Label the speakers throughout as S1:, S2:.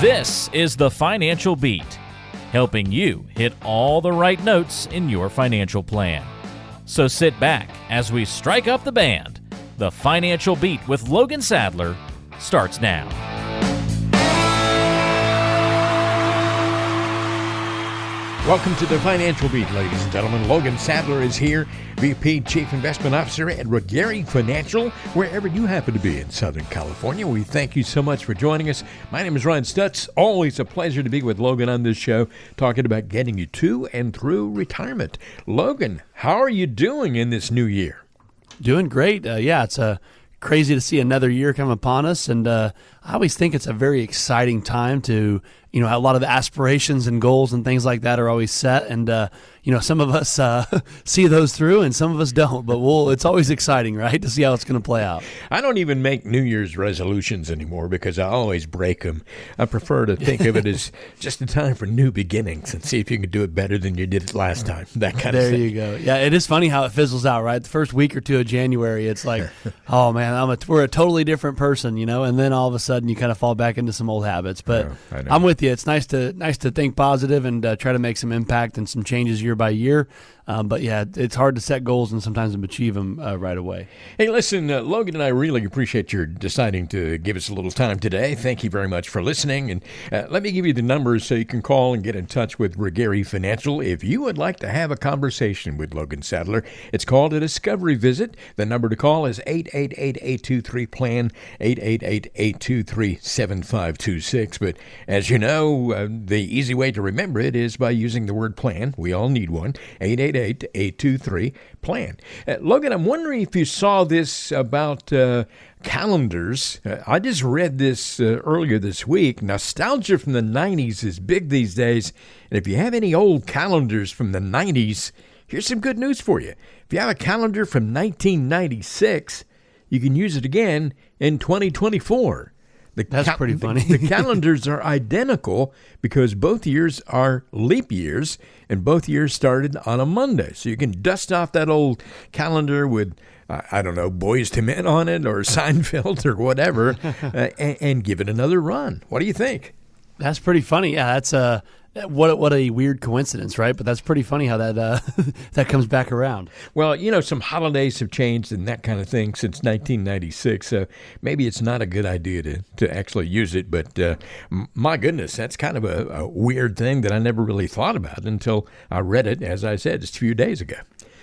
S1: This is the Financial Beat, helping you hit all the right notes in your financial plan. So sit back as we strike up the band. The Financial Beat with Logan Sadler starts now.
S2: Welcome to the Financial Beat, ladies and gentlemen. Logan Sadler is here, VP Chief Investment Officer at Gary Financial, wherever you happen to be in Southern California. We thank you so much for joining us. My name is Ron Stutz. Always a pleasure to be with Logan on this show, talking about getting you to and through retirement. Logan, how are you doing in this new year?
S3: Doing great. It's crazy to see another year come upon us, and I always think it's a very exciting time to, a lot of the aspirations and goals and things like that are always set, and some of us see those through and some of us don't, but it's always exciting, right, to see how it's going to play out.
S2: I don't even make New Year's resolutions anymore because I always break them. I prefer to think of it as just a time for new beginnings and see if you can do it better than you did it last time, that kind of thing.
S3: There you go. Yeah, it is funny how it fizzles out, right? The first week or two of January, it's like, oh man, we're a totally different person, and then all of a sudden you kind of fall back into some old habits. But
S2: I know.
S3: I'm with you. It's nice to think positive and try to make some impact and some changes year by year. But yeah, it's hard to set goals and sometimes achieve them right away.
S2: Hey, listen, Logan and I really appreciate your deciding to give us a little time today. Thank you very much for listening. And let me give you the numbers so you can call and get in touch with Gary Financial if you would like to have a conversation with Logan Sadler. It's called a discovery visit. The number to call is 888-823-PLAN, 888-823-7526. But as you know, the easy way to remember it is by using the word plan. We all need one. 888-823-PLAN. Logan, I'm wondering if you saw this about calendars. I just read this earlier this week. Nostalgia from the 90s is big these days. And if you have any old calendars from the 90s, here's some good news for you. If you have a calendar from 1996, you can use it again in 2024.
S3: That's pretty funny.
S2: The calendars are identical because both years are leap years and both years started on a Monday. So you can dust off that old calendar with, Boys to Men on it or Seinfeld or whatever and give it another run. What do you think?
S3: That's pretty funny. Yeah, that's what a weird coincidence, right? But that's pretty funny how that that comes back around.
S2: Well, some holidays have changed and that kind of thing since 1996, so maybe it's not a good idea to actually use it. But my goodness, that's kind of a weird thing that I never really thought about until I read it, as I said, just a few days ago.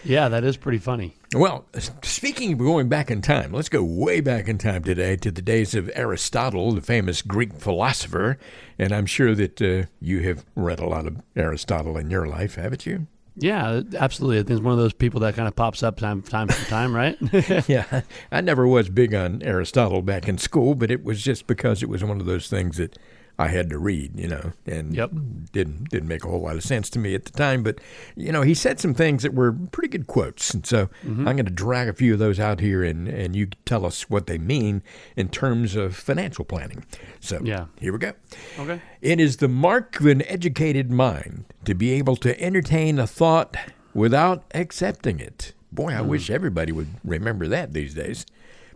S3: Yeah, that is pretty funny.
S2: Well, speaking of going back in time, let's go way back in time today to the days of Aristotle, the famous Greek philosopher. And I'm sure that you have read a lot of Aristotle in your life, haven't you?
S3: Yeah, absolutely. I think it's one of those people that kind of pops up time to time, right?
S2: Yeah, I never was big on Aristotle back in school, but it was just because it was one of those things that I had to read, and
S3: Yep.
S2: didn't make a whole lot of sense to me at the time. But, he said some things that were pretty good quotes. And so I'm going to drag a few of those out here and you tell us what they mean in terms of financial planning. So Here we go.
S3: Okay.
S2: It is the mark of an educated mind to be able to entertain a thought without accepting it. Boy, I wish everybody would remember that these days.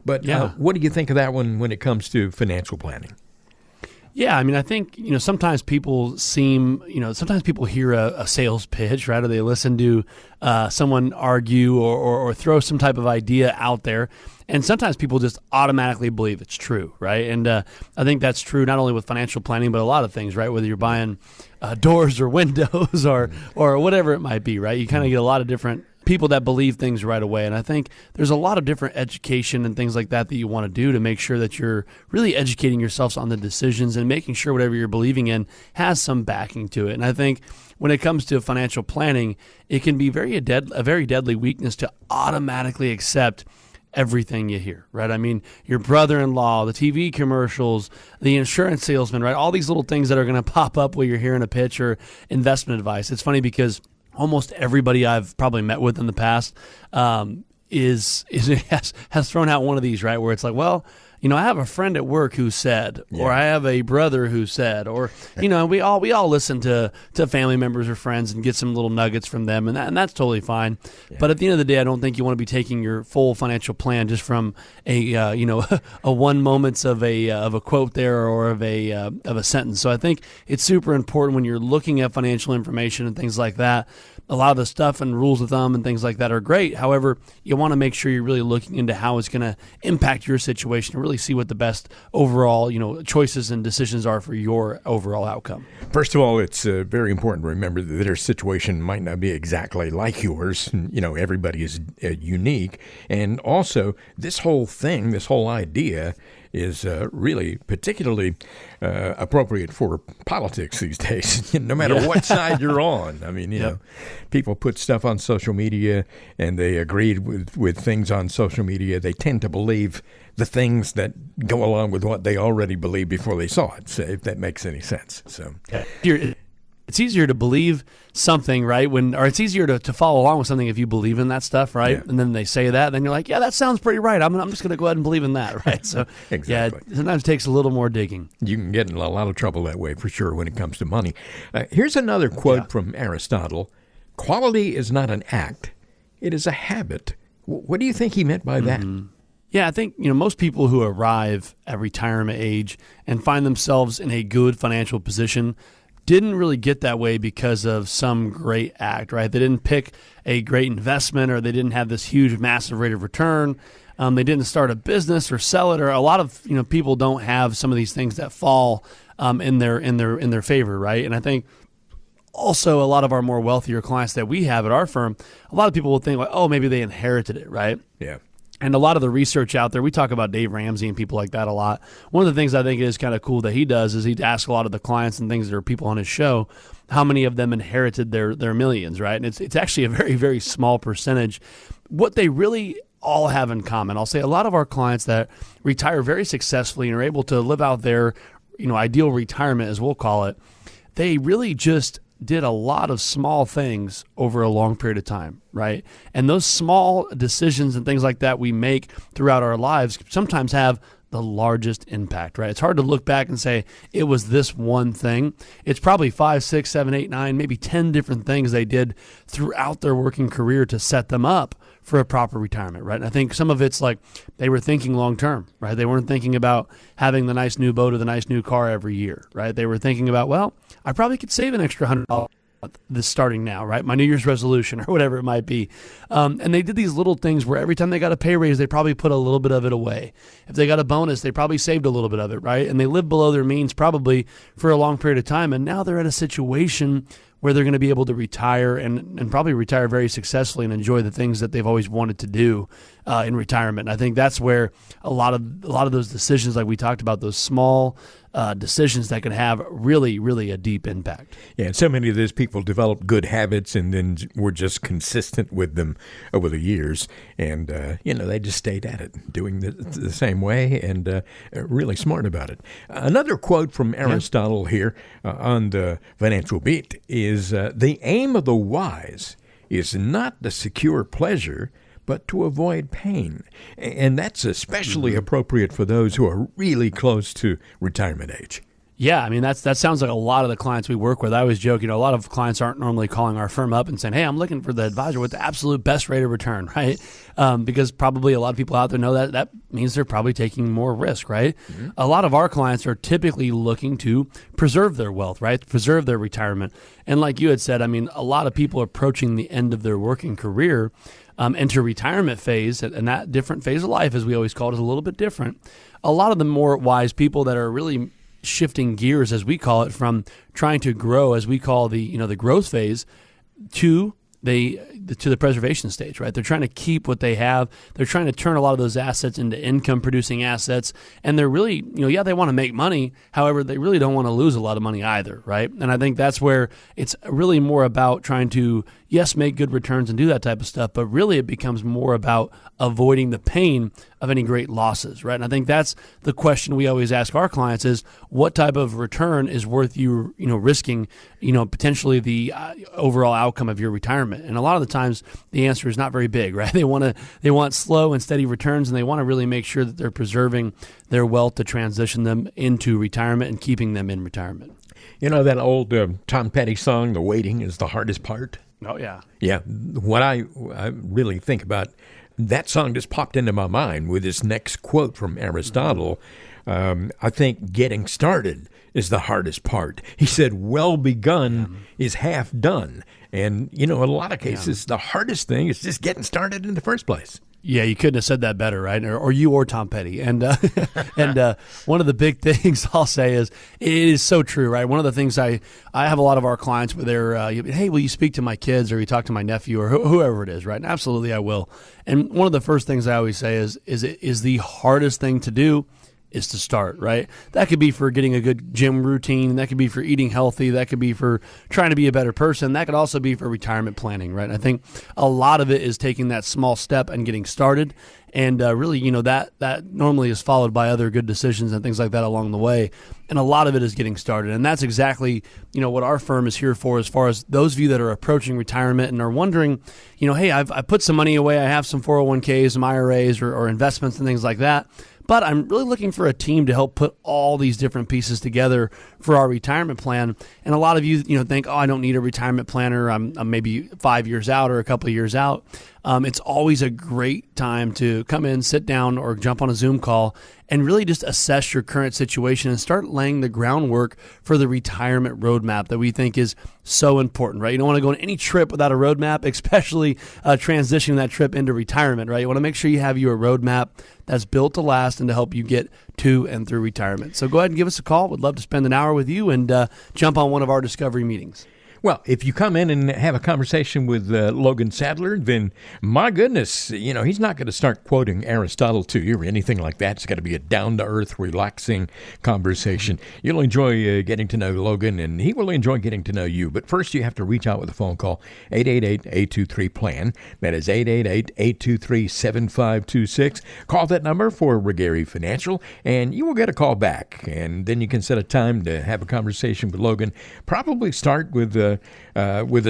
S2: But what do you think of that one when it comes to financial planning?
S3: Yeah, I mean, I think, sometimes people sometimes people hear a sales pitch, right? Or they listen to someone argue or throw some type of idea out there. And sometimes people just automatically believe it's true, right? And I think that's true not only with financial planning, but a lot of things, right? Whether you're buying doors or windows or whatever it might be, right? You kind of get a lot of different people that believe things right away. And I think there's a lot of different education and things like that you want to do to make sure that you're really educating yourselves on the decisions and making sure whatever you're believing in has some backing to it. And I think when it comes to financial planning, it can be a very deadly weakness to automatically accept everything you hear, right? I mean, your brother-in-law, the TV commercials, the insurance salesman, right? All these little things that are going to pop up while you're hearing a pitch or investment advice. It's funny because almost everybody I've probably met with in the past has thrown out one of these, right? Where it's like, well, I have a friend at work who said, or I have a brother who said, or, we all listen to family members or friends and get some little nuggets from them, and that's totally fine. Yeah. But at the end of the day, I don't think you want to be taking your full financial plan just from a one moments of a quote there or of a sentence. So I think it's super important when you're looking at financial information and things like that. A lot of the stuff and rules of thumb and things like that are great. However, you want to make sure you're really looking into how it's going to impact your situation and really see what the best overall, choices and decisions are for your overall outcome.
S2: First of all, it's very important to remember that their situation might not be exactly like yours. Everybody is unique. And also, this whole idea is really particularly appropriate for politics these days, no matter what side you're on. I mean, people put stuff on social media and they agreed with things on social media. They tend to believe the things that go along with what they already believed before they saw it, so if that makes any sense. So
S3: it's easier to believe something, right? Or it's easier to follow along with something if you believe in that stuff, right? Yeah. And then they say that, then you're like, yeah, that sounds pretty right. I'm just going to go ahead and believe in that, right? So
S2: exactly.
S3: Yeah, sometimes it takes a little more digging.
S2: You can get in a lot of trouble that way for sure when it comes to money. Here's another quote from Aristotle. Quality is not an act, it is a habit. What do you think he meant by that?
S3: Yeah, I think most people who arrive at retirement age and find themselves in a good financial position didn't really get that way because of some great act, right? They didn't pick a great investment, or they didn't have this huge, massive rate of return. They didn't start a business or sell it, or a lot of people don't have some of these things that fall in their favor, right? And I think also a lot of our more wealthier clients that we have at our firm, a lot of people will think like, oh, maybe they inherited it, right?
S2: Yeah.
S3: And a lot of the research out there, we talk about Dave Ramsey and people like that a lot. One of the things I think is kind of cool that he does is he'd ask a lot of the clients and things that are people on his show, how many of them inherited their millions, right? And it's actually a very, very small percentage. What they really all have in common, I'll say a lot of our clients that retire very successfully and are able to live out their ideal retirement, as we'll call it, they really just did a lot of small things over a long period of time, right? And those small decisions and things like that we make throughout our lives sometimes have the largest impact, right? It's hard to look back and say it was this one thing. It's probably 5, 6, 7, 8, 9, maybe 10 different things they did throughout their working career to set them up for a proper retirement, right? And I think some of it's like they were thinking long term, right? They weren't thinking about having the nice new boat or the nice new car every year, right? They were thinking about, well, I probably could save an extra $100 this starting now, right? My New Year's resolution or whatever it might be. And they did these little things where every time they got a pay raise, they probably put a little bit of it away. If they got a bonus, they probably saved a little bit of it, right? And they lived below their means probably for a long period of time. And now they're at a situation where they're going to be able to retire and probably retire very successfully and enjoy the things that they've always wanted to do in retirement. And I think that's where a lot of those decisions, like we talked about, those small decisions that can have really, really a deep impact.
S2: Yeah, and so many of those people develop good habits and then were just consistent with them over the years. And, they just stayed at it, doing the same way and really smart about it. Another quote from Aristotle here on the Financial Beat is, the aim of the wise is not to secure pleasure, but to avoid pain. And that's especially appropriate for those who are really close to retirement age.
S3: Yeah, I mean, that sounds like a lot of the clients we work with. I always joke, a lot of clients aren't normally calling our firm up and saying, hey, I'm looking for the advisor with the absolute best rate of return, right? Because probably a lot of people out there know that means they're probably taking more risk, right? Mm-hmm. A lot of our clients are typically looking to preserve their wealth, right? Preserve their retirement. And like you had said, I mean, a lot of people approaching the end of their working career enter retirement phase, and that different phase of life, as we always call it, is a little bit different. A lot of the more wise people that are really shifting gears, as we call it, from trying to grow, as we call the growth phase, to the preservation stage, right? They're trying to keep what they have. They're trying to turn a lot of those assets into income-producing assets, and they're really, they want to make money. However, they really don't want to lose a lot of money either, right? And I think that's where it's really more about trying to, yes, make good returns and do that type of stuff, but really it becomes more about avoiding the pain of any great losses, right? And I think that's the question we always ask our clients is, what type of return is worth you, risking, potentially the overall outcome of your retirement? retirement. And a lot of the times the answer is not very big, right? They want slow and steady returns, and they want to really make sure that they're preserving their wealth to transition them into retirement and keeping them in retirement.
S2: You know that old Tom Petty song, "The Waiting is the Hardest Part"?
S3: Oh, yeah.
S2: Yeah. What I really think about that song just popped into my mind with this next quote from Aristotle. I think getting started is the hardest part. He said, well begun is half done. And, in a lot of cases, the hardest thing is just getting started in the first place. Yeah,
S3: you couldn't have said that better, right? Or you or Tom Petty. And one of the big things I'll say is it is so true, right? One of the things I have a lot of our clients where they're, hey, will you speak to my kids or you talk to my nephew or whoever it is, right? And absolutely, I will. And one of the first things I always say is the hardest thing to do is to start, right? That could be for getting a good gym routine. That could be for eating healthy. That could be for trying to be a better person. That could also be for retirement planning, right? And I think a lot of it is taking that small step and getting started. And really, that normally is followed by other good decisions and things like that along the way. And a lot of it is getting started. And that's exactly, what our firm is here for as far as those of you that are approaching retirement and are wondering, hey, I put some money away. I have some 401ks, some IRAs or investments and things like that. But I'm really looking for a team to help put all these different pieces together for our retirement plan. And a lot of you, think, I don't need a retirement planner. I'm maybe 5 years out or a couple of years out. It's always a great time to come in, sit down, or jump on a Zoom call and really just assess your current situation and start laying the groundwork for the retirement roadmap that we think is so important, right? You don't want to go on any trip without a roadmap, especially transitioning that trip into retirement, right? You want to make sure you have your roadmap that's built to last and to help you get to and through retirement. So go ahead and give us a call. We'd love to spend an hour with you and jump on one of our discovery meetings.
S2: Well, if you come in and have a conversation with Logan Sadler, then my goodness, he's not going to start quoting Aristotle to you or anything like that. It's got to be a down-to-earth, relaxing conversation. You'll enjoy getting to know Logan, and he will enjoy getting to know you. But first, you have to reach out with a phone call, 888-823-PLAN. That is 888-823-7526. Call that number for Regary Financial, and you will get a call back. And then you can set a time to have a conversation with Logan. Probably start with a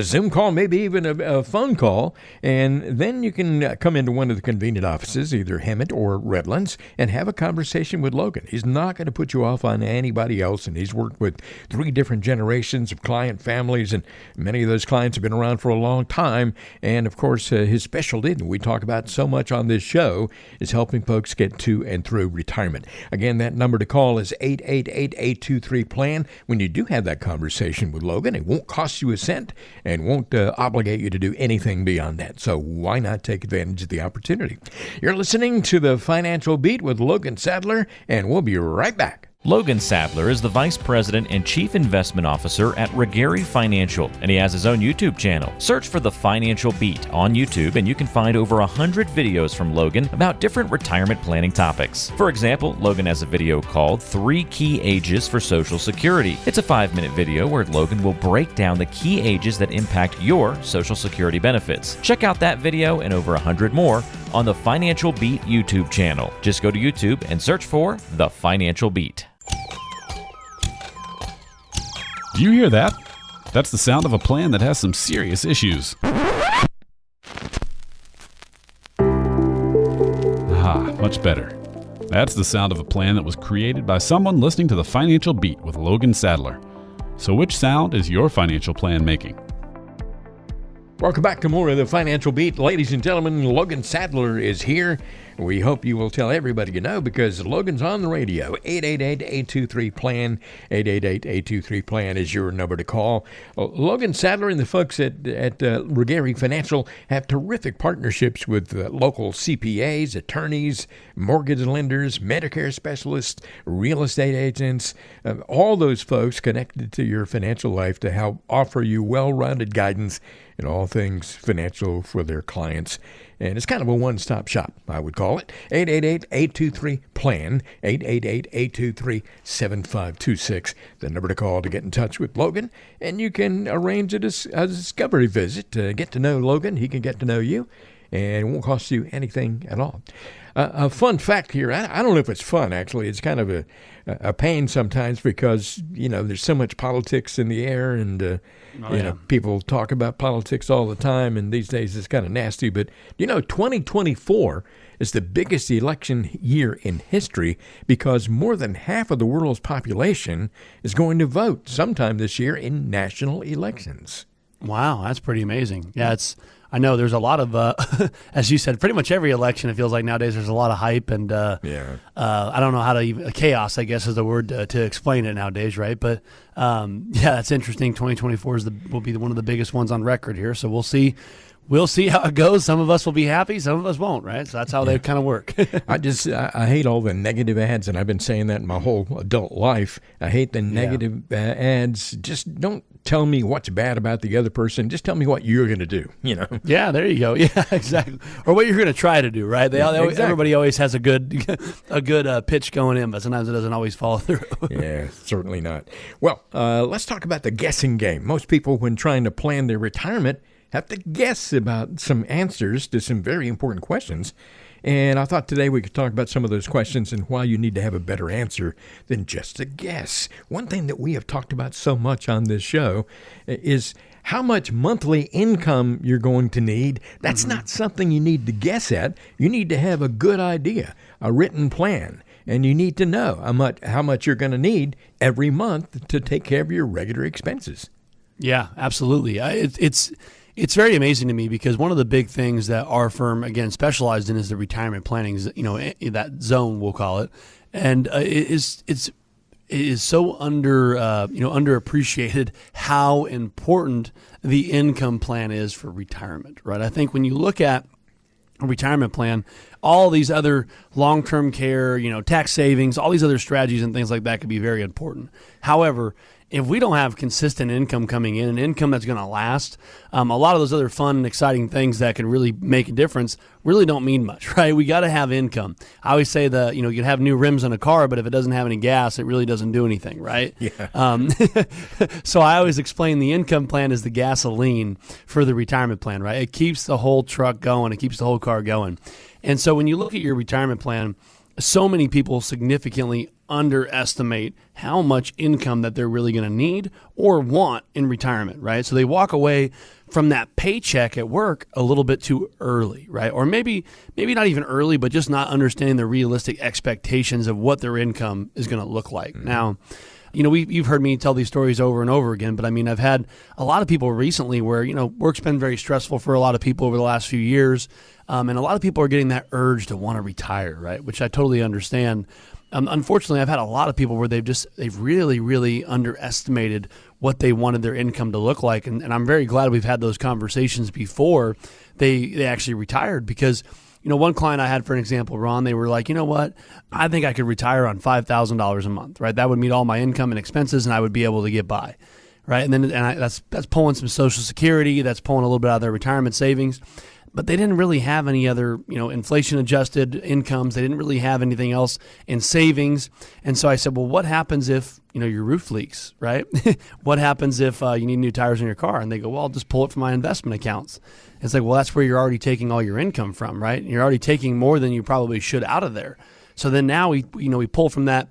S2: Zoom call, maybe even a phone call, and then you can come into one of the convenient offices, either Hemet or Redlands, and have a conversation with Logan. He's not going to put you off on anybody else, and he's worked with 3 different generations of client families, and many of those clients have been around for a long time. And of course, his specialty, that we talk about so much on this show, is helping folks get to and through retirement. Again, that number to call is 888-823-PLAN. When you do have that conversation with Logan, it won't cost you a cent and won't obligate you to do anything beyond that. So why not take advantage of the opportunity? You're listening to The Financial Beat with Logan Sadler, and we'll be right back.
S1: Logan Sadler is the Vice President and Chief Investment Officer at Regary Financial, and he has his own YouTube channel. Search for The Financial Beat on YouTube, and you can find over 100 videos from Logan about different retirement planning topics. For example, Logan has a video called 3 Key Ages for Social Security. It's a 5-minute video where Logan will break down the key ages that impact your Social Security benefits. Check out that video and over 100 more on the Financial Beat YouTube channel. Just go to YouTube and search for The Financial Beat.
S4: Do you hear that? That's the sound of a plan that has some serious issues. Much better. That's the sound of a plan that was created by someone listening to The Financial Beat with Logan Sadler. So which sound is your financial plan making?
S2: Welcome back to more of The Financial Beat. Ladies and gentlemen, Logan Sadler is here. We hope you will tell everybody you know, because Logan's on the radio. 888-823-PLAN. 888-823-PLAN is your number to call. Logan Sadler and the folks at Regary Financial have terrific partnerships with local CPAs, attorneys, mortgage lenders, Medicare specialists, real estate agents, all those folks connected to your financial life to help offer you well-rounded guidance in all things financial for their clients. And it's kind of a one-stop shop, I would call it. 888-823-PLAN, 888-823-7526, the number to call to get in touch with Logan. And you can arrange a discovery visit to get to know Logan. He can get to know you, and it won't cost you anything at all. A fun fact here, I don't know if it's fun, actually. It's kind of a pain sometimes because, there's so much politics in the air and, people talk about politics all the time, and these days it's kind of nasty. But, 2024 is the biggest election year in history because more than half of the world's population is going to vote sometime this year in national elections.
S3: Wow, that's pretty amazing. Yeah, I know there's a lot of, as you said, pretty much every election, it feels like nowadays there's a lot of hype and I don't know how to even, chaos, I guess is the word to explain it nowadays, right? But that's interesting. 2024 will be one of the biggest ones on record here. So we'll see. We'll see how it goes. Some of us will be happy. Some of us won't, right? So that's how they kind of work.
S2: I hate all the negative ads, and I've been saying that my whole adult life. I hate the negative ads. Just don't tell me what's bad about the other person. Just tell me what you're going to do,
S3: Yeah, there you go. Yeah, exactly. Or what you're going to try to do, right? Exactly. Everybody always has a good pitch going in, but sometimes it doesn't always follow through.
S2: Yeah, certainly not. Well, let's talk about the guessing game. Most people, when trying to plan their retirement, have to guess about some answers to some very important questions. And I thought today we could talk about some of those questions and why you need to have a better answer than just a guess. One thing that we have talked about so much on this show is how much monthly income you're going to need. That's not something you need to guess at. You need to have a good idea, a written plan. And you need to know how much you're going to need every month to take care of your regular expenses.
S3: Yeah, absolutely. It's very amazing to me because one of the big things that our firm, again, specialized in is the retirement planning, that zone, we'll call it. And it is so underappreciated how important the income plan is for retirement, right? I think when you look at a retirement plan, all these other long-term care, tax savings, all these other strategies and things like that could be very important. However, if we don't have consistent income coming in, an income that's going to last, a lot of those other fun and exciting things that can really make a difference really don't mean much, right? We got to have income. I always say that, you can have new rims on a car, but if it doesn't have any gas, it really doesn't do anything, right?
S2: Yeah.
S3: So I always explain the income plan is the gasoline for the retirement plan, right? It keeps the whole truck going. It keeps the whole car going. And so when you look at your retirement plan, so many people significantly underestimate how much income that they're really going to need or want in retirement, right? So they walk away from that paycheck at work a little bit too early, right? Or maybe not even early, but just not understanding the realistic expectations of what their income is going to look like. Mm-hmm. Now, you've heard me tell these stories over and over again, but I've had a lot of people recently where, work's been very stressful for a lot of people over the last few years. And a lot of people are getting that urge to want to retire, right? Which I totally understand. Unfortunately, I've had a lot of people where they've really, really underestimated what they wanted their income to look like. And I'm very glad we've had those conversations before they actually retired because, one client I had, for an example, Ron, they were like, you know what? I think I could retire on $5,000 a month, right? That would meet all my income and expenses and I would be able to get by, right? And then that's pulling some Social Security, that's pulling a little bit out of their retirement savings. But they didn't really have any other, inflation-adjusted incomes. They didn't really have anything else in savings. And so I said, well, what happens if, your roof leaks, right? What happens if you need new tires in your car? And they go, well, I'll just pull it from my investment accounts. It's like, well, that's where you're already taking all your income from, right? You're already taking more than you probably should out of there. So then now we pull from that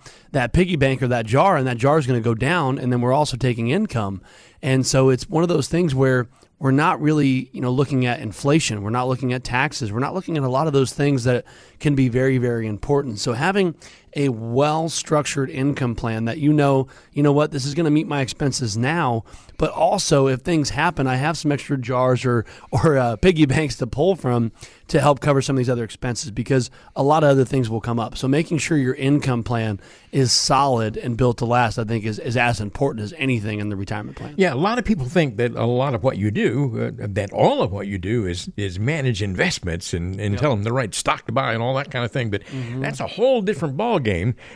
S3: piggy bank or that jar, and that jar is going to go down, and then we're also taking income. And so it's one of those things where we're not really, looking at inflation. We're not looking at taxes. We're not looking at a lot of those things that can be very, very important. So having a well-structured income plan that what, this is going to meet my expenses now, but also if things happen, I have some extra jars or piggy banks to pull from to help cover some of these other expenses because a lot of other things will come up. So making sure your income plan is solid and built to last, I think, is as important as anything in the retirement plan.
S2: Yeah, a lot of people think that a lot of what you do, that all of what you do is manage investments and tell them the right stock to buy and all that kind of thing. But that's a whole different ballgame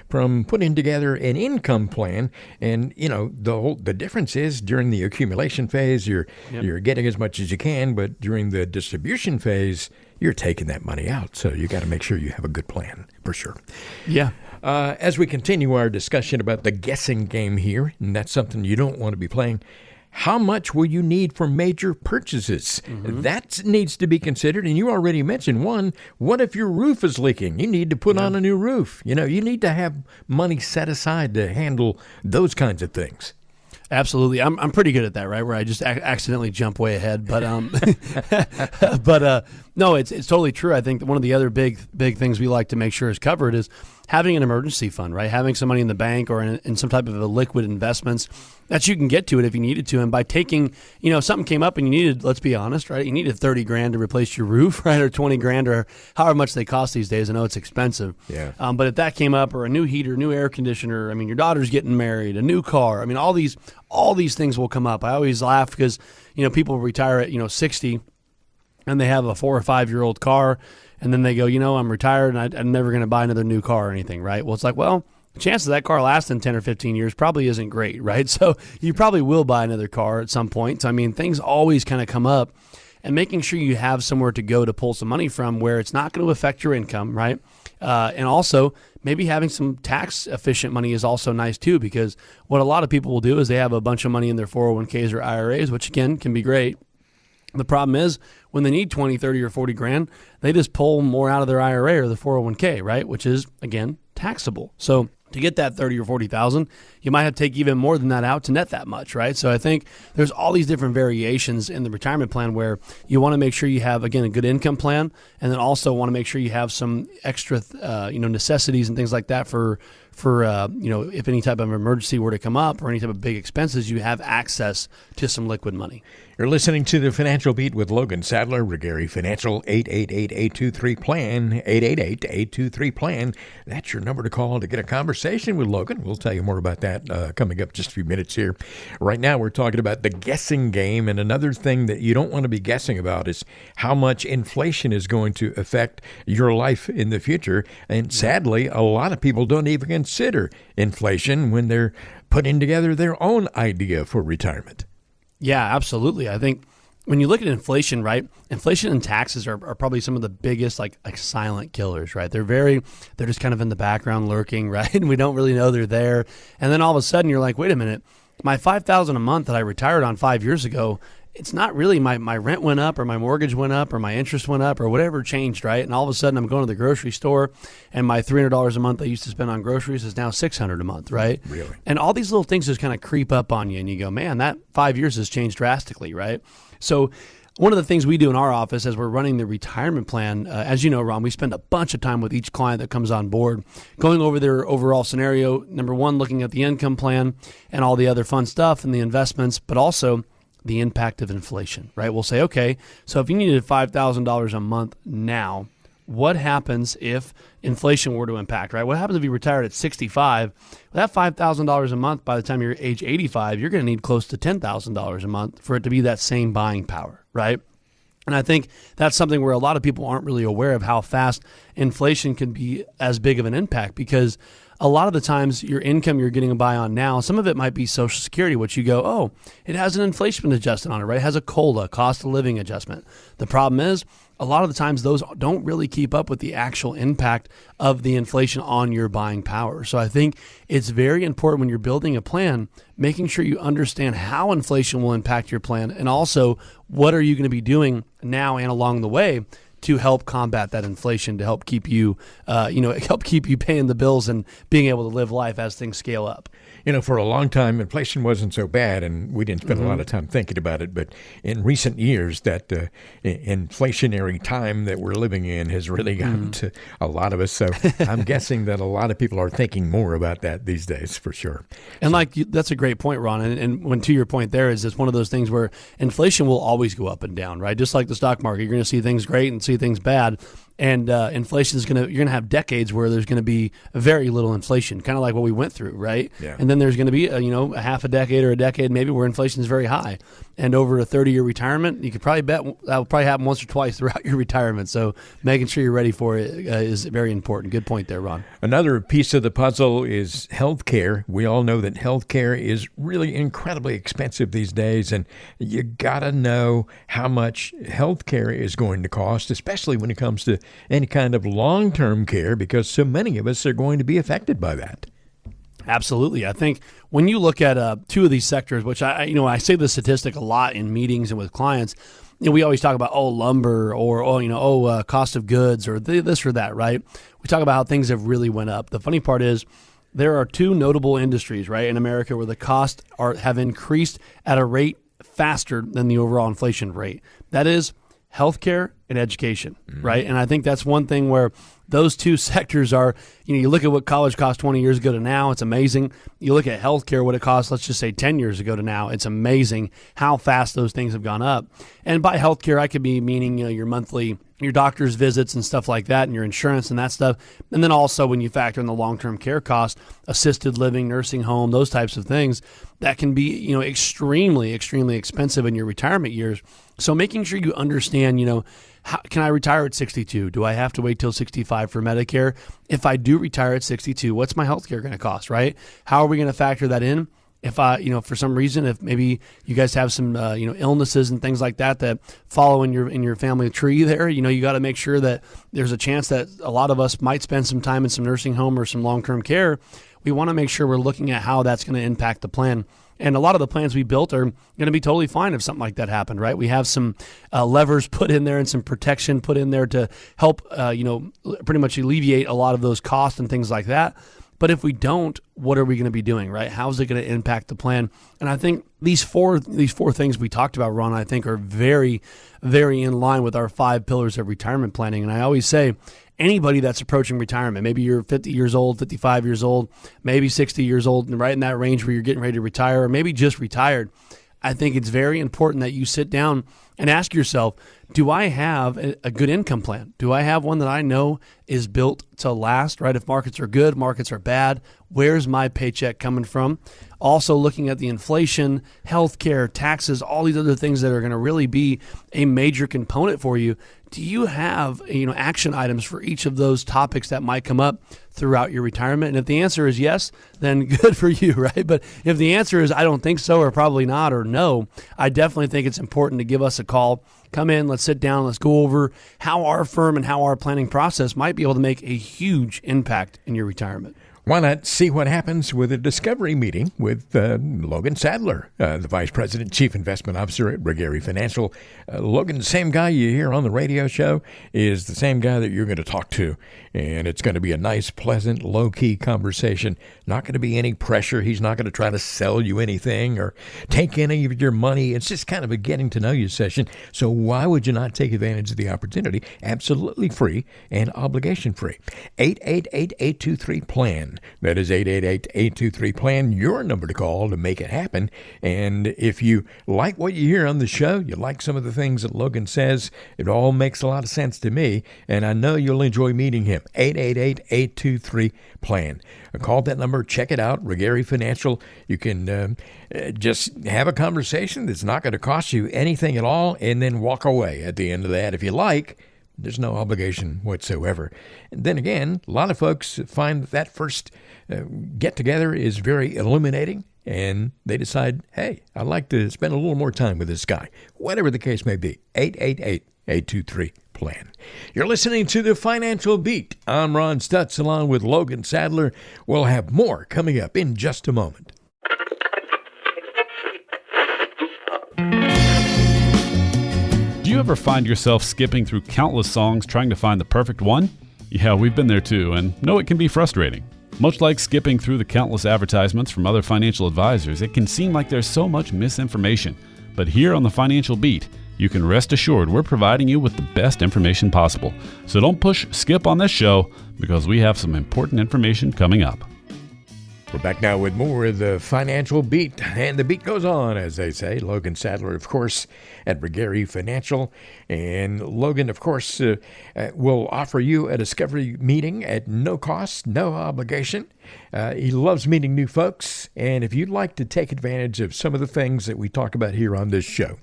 S2: from putting together an income plan. And, the difference is during the accumulation phase, you're getting as much as you can, but during the distribution phase, you're taking that money out. So you got to make sure you have a good plan for sure.
S3: Yeah.
S2: As we continue our discussion about the guessing game here, and that's something you don't want to be playing, how much will you need for major purchases? That needs to be considered. And you already mentioned one. What if your roof is leaking? You need to put on a new roof. You need to have money set aside to handle those kinds of things.
S3: Absolutely. I'm pretty good at that, right? Where I just accidentally jump way ahead. But no, it's totally true. I think that one of the other big things we like to make sure is covered is having an emergency fund, right? Having some money in the bank or in some type of a liquid investments that you can get to it if you needed to. And by taking, if something came up and you needed, let's be honest, right? You needed $30,000 to replace your roof, right? Or $20,000 or however much they cost these days. I know it's expensive.
S2: Yeah.
S3: But if that came up, or a new heater, new air conditioner, your daughter's getting married, a new car, all these things will come up. I always laugh because, people retire at, 60 and they have a 4 or 5 year old car. And then they go, I'm retired and I'm never going to buy another new car or anything, right? Well, it's like, the chance of that car lasting 10 or 15 years probably isn't great, right? So you probably will buy another car at some point. So, things always kind of come up, and making sure you have somewhere to go to pull some money from where it's not going to affect your income, right? And also maybe having some tax efficient money is also nice too, because what a lot of people will do is they have a bunch of money in their 401ks or IRAs, which again can be great. The problem is when they need 20, 30, or 40 grand, they just pull more out of their IRA or the 401k, right? Which is, again, taxable. So to get that 30 or 40,000, you might have to take even more than that out to net that much, right? So I think there's all these different variations in the retirement plan where you want to make sure you have, again, a good income plan, and then also want to make sure you have some extra, necessities and things like that for if any type of emergency were to come up or any type of big expenses, you have access to some liquid money.
S2: You're listening to the Financial Beat with Logan Sadler, Regary Financial, 888-823-PLAN, 888-823-PLAN. That's your number to call to get a conversation with Logan. We'll tell you more about that coming up just a few minutes here. Right now, we're talking about the guessing game, and another thing that you don't want to be guessing about is how much inflation is going to affect your life in the future. And sadly, a lot of people don't even consider inflation when they're putting together their own idea for retirement.
S3: Yeah, absolutely. I think when you look at inflation, right, inflation and taxes are probably some of the biggest like silent killers, right? They're just kind of in the background lurking, right? And we don't really know they're there. And then all of a sudden you're like, wait a minute, my $5,000 a month that I retired on 5 years ago, it's not really my rent went up or my mortgage went up or my interest went up or whatever changed, right? And all of a sudden I'm going to the grocery store and my $300 a month I used to spend on groceries is now $600 a month, right?
S2: Really?
S3: And all these little things just kind of creep up on you and you go, man, that 5 years has changed drastically, right? So one of the things we do in our office as we're running the retirement plan, as you know, Ron, we spend a bunch of time with each client that comes on board, going over their overall scenario. Number one, looking at the income plan and all the other fun stuff and the investments, but also the impact of inflation, right? We'll say, okay, so if you needed $5,000 a month now, what happens if inflation were to impact, right? What happens if you retired at 65? That $5,000 a month, by the time you're age 85, you're going to need close to $10,000 a month for it to be that same buying power, right? And I think that's something where a lot of people aren't really aware of how fast inflation can be as big of an impact, because a lot of the times your income you're getting by on now, some of it might be Social Security, which you go, oh, it has an inflation adjustment on it, right? It has a COLA, cost of living adjustment. The problem is a lot of the times those don't really keep up with the actual impact of the inflation on your buying power. So I think it's very important when you're building a plan, making sure you understand how inflation will impact your plan, and also what are you going to be doing now and along the way to help combat that inflation, to help keep you, help keep you paying the bills and being able to live life as things scale up.
S2: For a long time, inflation wasn't so bad, and we didn't spend a lot of time thinking about it. But in recent years, that inflationary time that we're living in has really gotten to a lot of us. So I'm guessing that a lot of people are thinking more about that these days, for sure.
S3: And that's a great point, Ron. And when to your point there is it's one of those things where inflation will always go up and down, right? Just like the stock market, you're going to see things great and see things bad. And inflation you're going to have decades where there's going to be very little inflation, kind of like what we went through, right?
S2: Yeah.
S3: And then there's going to be a half a decade or a decade maybe where inflation is very high. And over a 30-year retirement, you could probably bet that will probably happen once or twice throughout your retirement. So making sure you're ready for it is very important. Good point there, Ron.
S2: Another piece of the puzzle is healthcare. We all know that healthcare is really incredibly expensive these days, and you got to know how much healthcare is going to cost, especially when it comes to any kind of long-term care, because so many of us are going to be affected by that.
S3: Absolutely. I think when you look at two of these sectors, which I say the statistic a lot in meetings and with clients, we always talk about, lumber or, cost of goods or this or that, right? We talk about how things have really went up. The funny part is there are two notable industries, right, in America where the costs have increased at a rate faster than the overall inflation rate. That is healthcare and education, right? And I think that's one thing where those two sectors are, you look at what college cost 20 years ago to now, it's amazing. You look at healthcare, what it cost, let's just say 10 years ago to now, it's amazing how fast those things have gone up. And by healthcare, I could be meaning, your doctor's visits and stuff like that and your insurance and that stuff. And then also when you factor in the long-term care cost, assisted living, nursing home, those types of things, that can be, extremely, extremely expensive in your retirement years. So making sure you understand, how can I retire at 62? Do I have to wait till 65 for Medicare? If I do retire at 62, what's my healthcare going to cost, right? How are we going to factor that in? If for some reason, if maybe you guys have some, illnesses and things like that follow in your family tree there, you got to make sure that there's a chance that a lot of us might spend some time in some nursing home or some long-term care. We want to make sure we're looking at how that's going to impact the plan. And a lot of the plans we built are going to be totally fine if something like that happened, right? We have some levers put in there and some protection put in there to help, pretty much alleviate a lot of those costs and things like that. But if we don't, what are we going to be doing, right? How is it going to impact the plan? And I think these four things we talked about, Ron, I think are very, very in line with our 5 pillars of retirement planning. And I always say, anybody that's approaching retirement, maybe you're 50 years old, 55 years old, maybe 60 years old, and right in that range where you're getting ready to retire, or maybe just retired, I think it's very important that you sit down and ask yourself, do I have a good income plan? Do I have one that I know is built to last, right? If markets are good, markets are bad, where's my paycheck coming from? Also looking at the inflation, healthcare, taxes, all these other things that are going to really be a major component for you. Do you have, action items for each of those topics that might come up throughout your retirement? And if the answer is yes, then good for you, right? But if the answer is I don't think so, or probably not, or no, I definitely think it's important to give us a call. Come in, let's sit down, let's go over how our firm and how our planning process might be able to make a huge impact in your retirement.
S2: Why not see what happens with a discovery meeting with Logan Sadler, the Vice President, Chief Investment Officer at Regary Financial. Logan, the same guy you hear on the radio show, is the same guy that you're going to talk to. And it's going to be a nice, pleasant, low-key conversation. Not going to be any pressure. He's not going to try to sell you anything or take any of your money. It's just kind of a getting-to-know-you session. So why would you not take advantage of the opportunity? Absolutely free and obligation-free. 888-823-PLAN. That is 888-823-PLAN, your number to call to make it happen. And if you like what you hear on the show, you like some of the things that Logan says, it all makes a lot of sense to me, and I know you'll enjoy meeting him. 888-823-PLAN. Call that number, check it out, Regary Financial. You can just have a conversation that's not going to cost you anything at all, and then walk away at the end of that if you like. There's no obligation whatsoever. And then again, a lot of folks find that first get-together is very illuminating, and they decide, hey, I'd like to spend a little more time with this guy. Whatever the case may be, 888-823-PLAN. You're listening to The Financial Beat. I'm Ron Stutz along with Logan Sadler. We'll have more coming up in just a moment.
S4: Do you ever find yourself skipping through countless songs trying to find the perfect one? Yeah, we've been there too, and know it can be frustrating. Much like skipping through the countless advertisements from other financial advisors, it can seem like there's so much misinformation. But here on the Financial Beat, you can rest assured we're providing you with the best information possible. So don't push skip on this show, because we have some important information coming up.
S2: We're back now with more of the Financial Beat, and the beat goes on, as they say. Logan Sadler, of course, at Regary Financial. And Logan, of course, will offer you a discovery meeting at no cost, no obligation. He loves meeting new folks, and if you'd like to take advantage of some of the things that we talk about here on this show,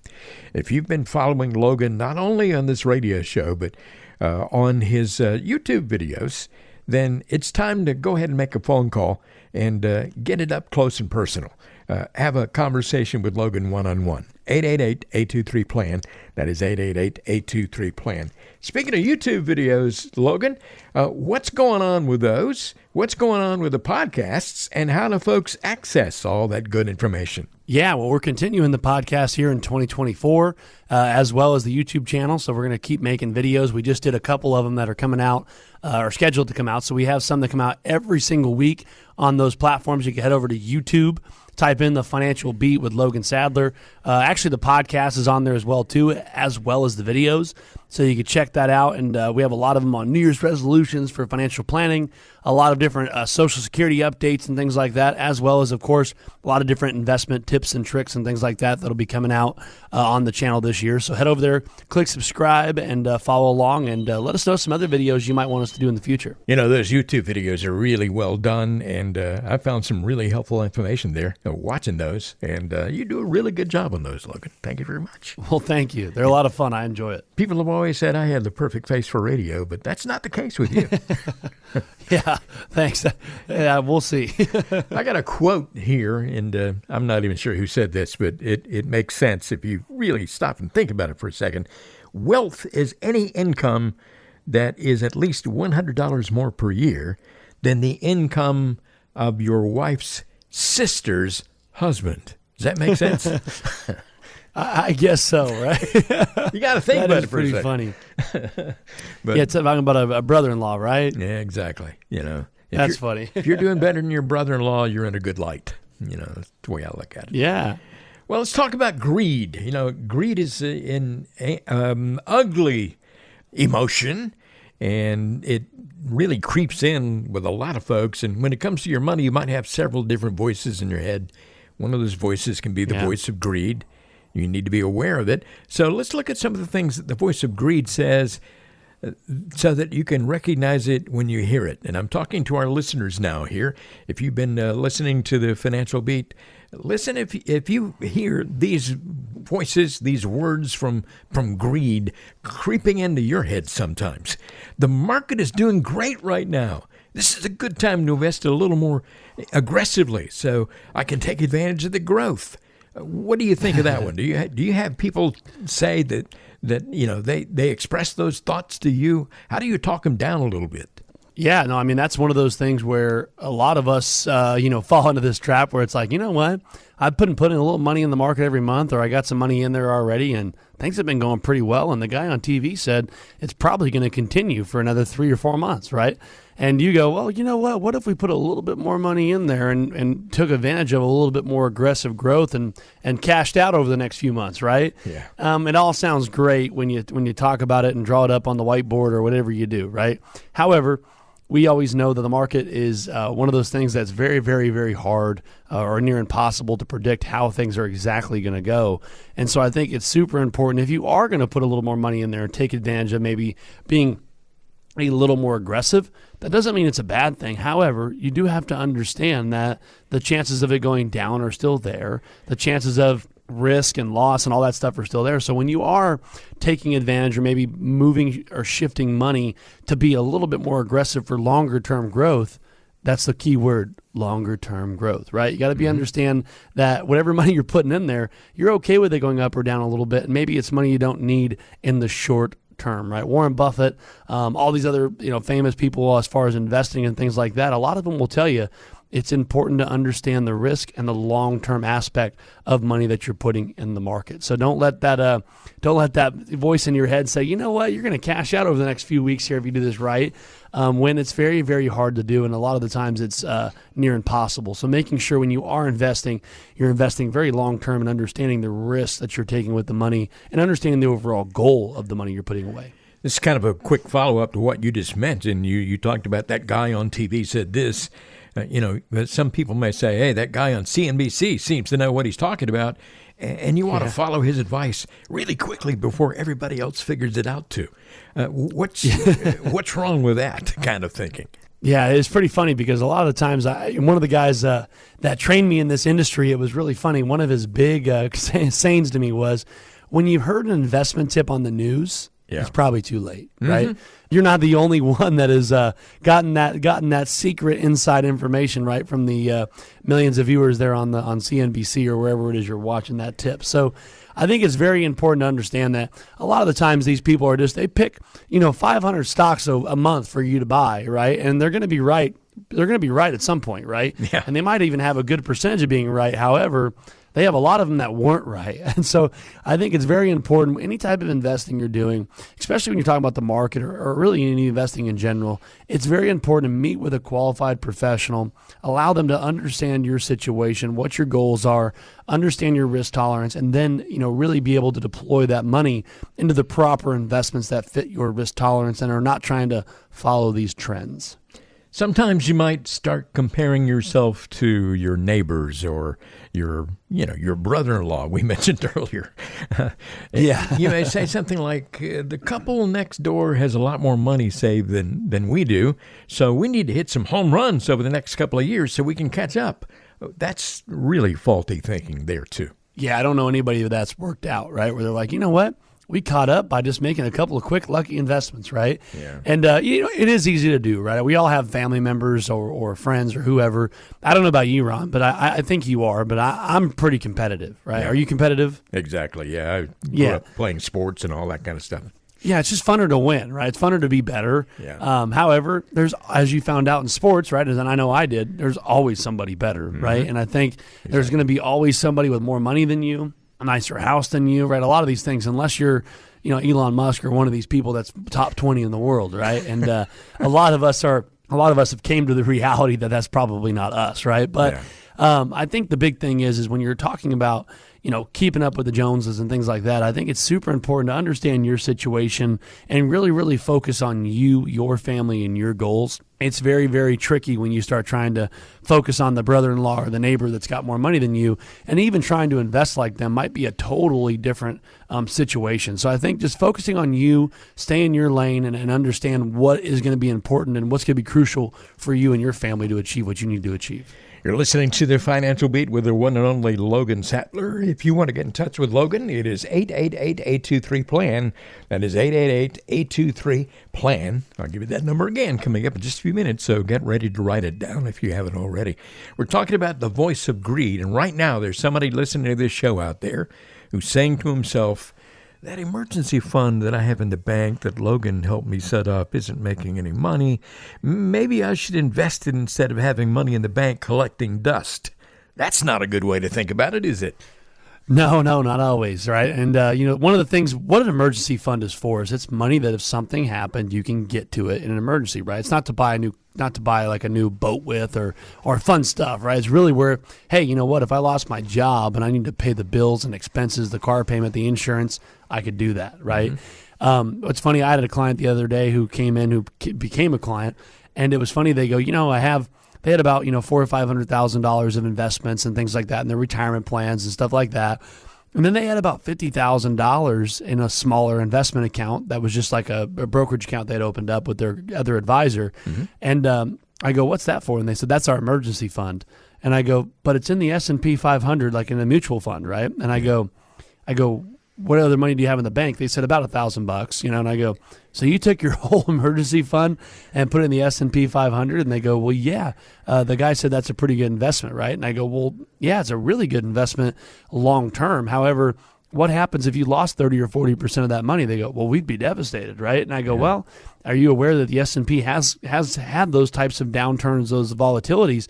S2: if you've been following Logan not only on this radio show, but on his YouTube videos, then it's time to go ahead and make a phone call and get it up close and personal. Have a conversation with Logan one-on-one. 888-823-PLAN. That is 888-823-PLAN. Speaking of YouTube videos, Logan, what's going on with those? What's going on with the podcasts? And how do folks access all that good information?
S3: Yeah, well, we're continuing the podcast here in 2024, as well as the YouTube channel. So we're going to keep making videos. We just did a couple of them that are coming out, or scheduled to come out. So we have some that come out every single week on those platforms. You can head over to YouTube, type in The Financial Beat with Logan Sadler. Actually, the podcast is on there as well, too, as well as the videos. So you can check that out. And we have a lot of them on New Year's resolutions for financial planning, a lot of different Social Security updates and things like that, as well as, of course, a lot of different investment tips and tricks and things like that that'll be coming out on the channel this year. So head over there, click subscribe, and follow along, and let us know some other videos you might want us to do in the future.
S2: You know, those YouTube videos are really well done, and I found some really helpful information there watching those, and you do a really good job on those, Logan. Thank you very much.
S3: Well, thank you. They're a lot of fun. I enjoy it.
S2: People have always said I had the perfect face for radio, but that's not the case with you.
S3: Yeah, thanks. Yeah, we'll see.
S2: I got a quote here, and I'm not even sure who said this, but it makes sense if you really stop and think about it for a second. Wealth is any income that is at least $100 more per year than the income of your wife's sister's husband. Does that make sense?
S3: I guess so, right?
S2: You got to think about it for a second.
S3: Pretty funny.
S2: But,
S3: yeah, it's talking about a brother-in-law, right?
S2: Yeah, exactly. You know,
S3: that's funny.
S2: If you're doing better than your brother-in-law, you're in a good light. You know, that's the way I look at it.
S3: Yeah.
S2: Well, let's talk about greed. You know, greed is an ugly emotion, and it really creeps in with a lot of folks. And when it comes to your money, you might have several different voices in your head. One of those voices can be the voice of greed. You need to be aware of it. So let's look at some of the things that the voice of greed says so that you can recognize it when you hear it. And I'm talking to our listeners now here. If you've been listening to the Financial Beat, listen if you hear these voices, these words from greed creeping into your head sometimes. The market is doing great right now. This is a good time to invest a little more aggressively so I can take advantage of the growth. What do you think of that one? Do you have people say that you know they express those thoughts to you? How do you talk them down a little bit?
S3: Yeah, no, I mean, that's one of those things where a lot of us, fall into this trap where it's like, you know what, I've been putting a little money in the market every month, or I got some money in there already, and things have been going pretty well. And the guy on TV said it's probably going to continue for another 3 or 4 months, right? And you go, well, you know what if we put a little bit more money in there and took advantage of a little bit more aggressive growth and cashed out over the next few months, right?
S2: Yeah.
S3: It all sounds great when you talk about it and draw it up on the whiteboard or whatever you do, right? However, we always know that the market is one of those things that's very, very, very hard or near impossible to predict how things are exactly going to go. And so I think it's super important if you are going to put a little more money in there and take advantage of maybe being a little more aggressive. That doesn't mean it's a bad thing. However, you do have to understand that the chances of it going down are still there. The chances of risk and loss and all that stuff are still there. So when you are taking advantage or maybe moving or shifting money to be a little bit more aggressive for longer term growth, that's the key word, longer term growth, right? You got to be understand that whatever money you're putting in there, you're okay with it going up or down a little bit. And maybe it's money you don't need in the short term, right? Warren Buffett, all these other famous people as far as investing and things like that, a lot of them will tell you it's important to understand the risk and the long-term aspect of money that you're putting in the market. So don't let that voice in your head say, you know what, you're going to cash out over the next few weeks here if you do this right, when it's very, very hard to do, and a lot of the times it's near impossible. So making sure when you are investing, you're investing very long-term and understanding the risks that you're taking with the money and understanding the overall goal of the money you're putting away.
S2: This is kind of a quick follow-up to what you just mentioned. You talked about that guy on TV said this. Some people may say, hey, that guy on CNBC seems to know what he's talking about, and you want to follow his advice really quickly before everybody else figures it out too. What's wrong with that kind of thinking?
S3: Yeah, it's pretty funny because a lot of the times, one of the guys that trained me in this industry, it was really funny. One of his big sayings to me was, when you've heard an investment tip on the news,
S2: Yeah.
S3: it's probably too late, right? You're not the only one that has gotten that secret inside information, right, from the millions of viewers there on CNBC or wherever it is you're watching that tip. So I think it's very important to understand that a lot of the times these people are they pick 500 stocks a month for you to buy, right, and they're going to be right. They're going to be right at some point, right?
S2: Yeah.
S3: And they might even have a good percentage of being right. However, they have a lot of them that weren't right. And so I think it's very important, any type of investing you're doing, especially when you're talking about the market or really any investing in general, it's very important to meet with a qualified professional, allow them to understand your situation, what your goals are, understand your risk tolerance, and then really be able to deploy that money into the proper investments that fit your risk tolerance and are not trying to follow these trends.
S2: Sometimes you might start comparing yourself to your neighbors or your brother-in-law we mentioned earlier.
S3: Yeah.
S2: You may say something like, the couple next door has a lot more money saved than we do, so we need to hit some home runs over the next couple of years so we can catch up. That's really faulty thinking there, too.
S3: Yeah, I don't know anybody that's worked out, right, where they're like, you know what? We caught up by just making a couple of quick, lucky investments, right?
S2: Yeah.
S3: And, it is easy to do, right? We all have family members or friends or whoever. I don't know about you, Ron, but I think you are, but I'm pretty competitive, right?
S2: Yeah.
S3: Are you competitive?
S2: Exactly, yeah. I grew up playing sports and all that kind of stuff.
S3: Yeah, it's just funner to win, right? It's funner to be better.
S2: Yeah.
S3: However, there's, as you found out in sports, right, and I know I did, there's always somebody better, right? And I think there's going to be always somebody with more money than you, a nicer house than you, right? A lot of these things, unless you're, Elon Musk or one of these people that's top 20 in the world, right? And a lot of us have came to the reality that that's probably not us, right? But I think the big thing is when you're talking about, keeping up with the Joneses and things like that, I think it's super important to understand your situation and really, really focus on you, your family, and your goals. It's very, very tricky when you start trying to focus on the brother-in-law or the neighbor that's got more money than you, and even trying to invest like them might be a totally different situation. So I think just focusing on you, stay in your lane, and understand what is going to be important and what's going to be crucial for you and your family to achieve what you need to achieve.
S2: You're listening to The Financial Beat with the one and only Logan Sattler. If you want to get in touch with Logan, it is 888-823-PLAN. That is 888-823-PLAN. I'll give you that number again coming up in just a few minutes, so get ready to write it down if you haven't already. We're talking about the voice of greed, and right now there's somebody listening to this show out there who's saying to himself, that emergency fund that I have in the bank that Logan helped me set up isn't making any money. Maybe I should invest it instead of having money in the bank collecting dust. That's not a good way to think about it, is it?
S3: No, not always, right? And, one of the things, what an emergency fund is for is it's money that if something happened, you can get to it in an emergency, right? It's not to buy like a new boat with or fun stuff, right? It's really where, hey, you know what? If I lost my job and I need to pay the bills and expenses, the car payment, the insurance, I could do that, right? It's funny, I had a client the other day who came in, who became a client, and it was funny. They go, they had about, $400,000 or $500,000 of investments and things like that in their retirement plans and stuff like that. And then they had about $50,000 in a smaller investment account that was just like a brokerage account they'd opened up with their other advisor. And I go, what's that for? And they said, that's our emergency fund. And I go, but it's in the S&P 500, like in a mutual fund, right? And I go, what other money do you have in the bank? They said about $1,000, and I go, so you took your whole emergency fund and put it in the S&P 500? And they go, well, yeah. The guy said that's a pretty good investment, right? And I go, well, yeah, it's a really good investment long term. However, what happens if you lost 30 or 40% of that money? They go, well, we'd be devastated, right? And I go, well, are you aware that the S&P has had those types of downturns, those volatilities?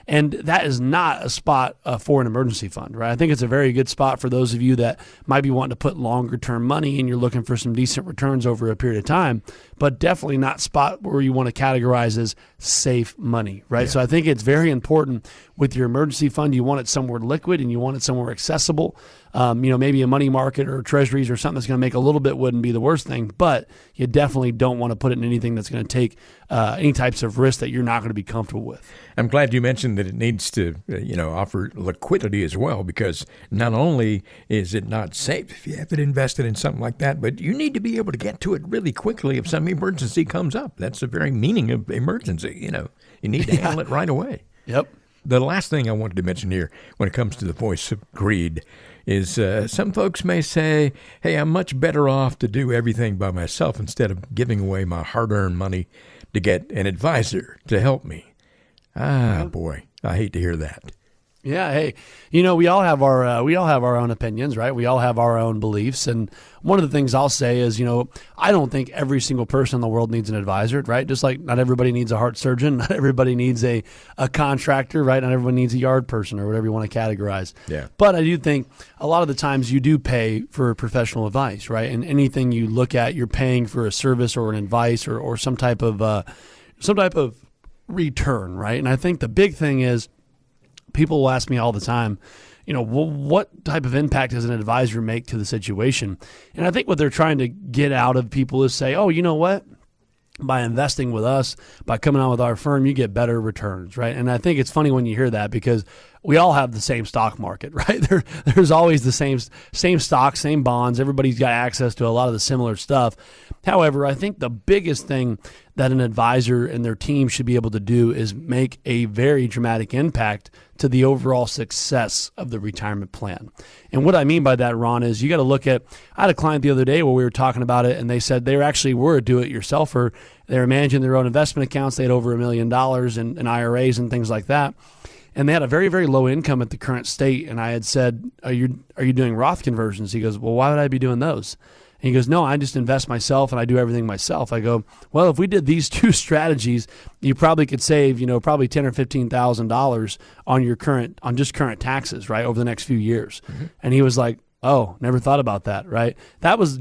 S3: And that is not a spot for an emergency fund, right? I think it's a very good spot for those of you that might be wanting to put longer term money and you're looking for some decent returns over a period of time, but definitely not spot where you want to categorize as safe money, right? Yeah. So I think it's very important with your emergency fund, you want it somewhere liquid and you want it somewhere accessible. Maybe a money market or treasuries or something that's going to make a little bit wouldn't be the worst thing, but you definitely don't want to put it in anything that's going to take any types of risk that you're not going to be comfortable with.
S2: I'm glad you mentioned that it needs to, offer liquidity as well, because not only is it not safe if you have it invested in something like that, but you need to be able to get to it really quickly if some emergency comes up. That's the very meaning of emergency. You need to handle it right away.
S3: Yep.
S2: The last thing I wanted to mention here when it comes to the voice of greed is some folks may say, hey, I'm much better off to do everything by myself instead of giving away my hard-earned money to get an advisor to help me. Boy, I hate to hear that.
S3: Yeah, hey, we all have our own opinions, right? We all have our own beliefs, and one of the things I'll say is, I don't think every single person in the world needs an advisor, right? Just like not everybody needs a heart surgeon, not everybody needs a contractor, right? Not everyone needs a yard person or whatever you want to categorize.
S2: Yeah.
S3: But I do think a lot of the times you do pay for professional advice, right? And anything you look at, you're paying for a service or an advice or some type of return, right? And I think the big thing is, people will ask me all the time, what type of impact does an advisor make to the situation? And I think what they're trying to get out of people is say, oh, you know what? By investing with us, by coming on with our firm, you get better returns, right? And I think it's funny when you hear that because we all have the same stock market, right? There's always the same stocks, same bonds. Everybody's got access to a lot of the similar stuff. However, I think the biggest thing that an advisor and their team should be able to do is make a very dramatic impact to the overall success of the retirement plan. And what I mean by that, Ron, is you got to look at, I had a client the other day where we were talking about it, and they said they were a do-it-yourselfer. They were managing their own investment accounts. They had over $1 million in IRAs and things like that. And they had a very, very low income at the current state. And I had said, are you doing Roth conversions? He goes, well, why would I be doing those? And he goes, no, I just invest myself and I do everything myself. I go, well, if we did these two strategies, you probably could save, probably $10,000 or $15,000 on just current taxes, right, over the next few years. Mm-hmm. And he was like, oh, never thought about that, right? That was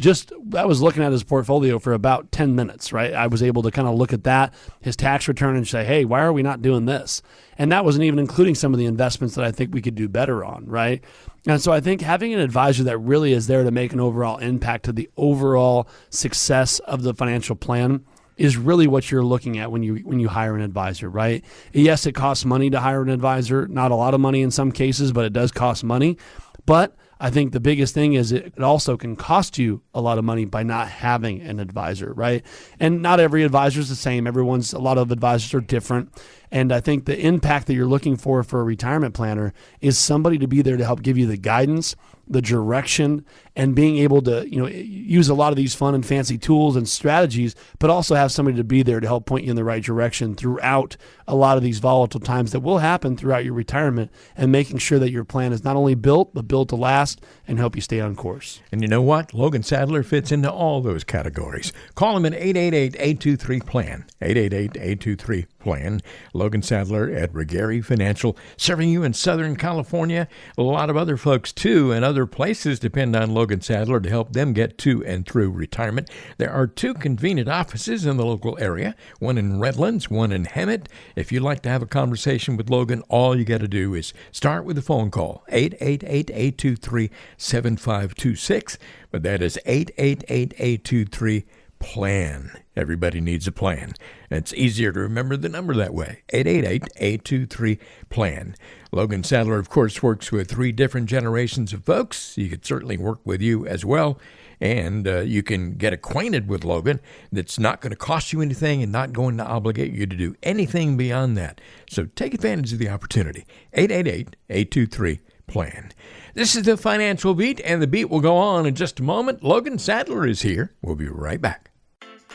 S3: looking at his portfolio for about 10 minutes, right? I was able to kind of look at that, his tax return, and say, hey, why are we not doing this? And that wasn't even including some of the investments that I think we could do better on, right? And so I think having an advisor that really is there to make an overall impact to the overall success of the financial plan is really what you're looking at when you hire an advisor, right? Yes, it costs money to hire an advisor, not a lot of money in some cases, but it does cost money. But I think the biggest thing is it also can cost you a lot of money by not having an advisor, right? And not every advisor is the same. A lot of advisors are different. And I think the impact that you're looking for a retirement planner is somebody to be there to help give you the guidance, the direction, and being able to, use a lot of these fun and fancy tools and strategies, but also have somebody to be there to help point you in the right direction throughout a lot of these volatile times that will happen throughout your retirement, and making sure that your plan is not only built, but built to last and help you stay on course.
S2: And you know what? Logan Sadler fits into all those categories. Call him at 888-823-PLAN, 888-823-PLAN. Logan Sadler at Regary Financial, serving you in Southern California. A lot of other folks, too, and other places depend on Logan Sadler to help them get to and through retirement. There are 2 convenient offices in the local area, one in Redlands, one in Hemet. If you'd like to have a conversation with Logan, all you got to do is start with a phone call, 888-823-7526. But that is 888-823-PLAN. Everybody needs a plan. It's easier to remember the number that way, 888-823-PLAN. Logan Sadler, of course, works with 3 different generations of folks. He could certainly work with you as well. And you can get acquainted with Logan. That's not going to cost you anything and not going to obligate you to do anything beyond that. So take advantage of the opportunity. 888-823-PLAN. This is the Financial Beat, and the beat will go on in just a moment. Logan Sadler is here. We'll be right back.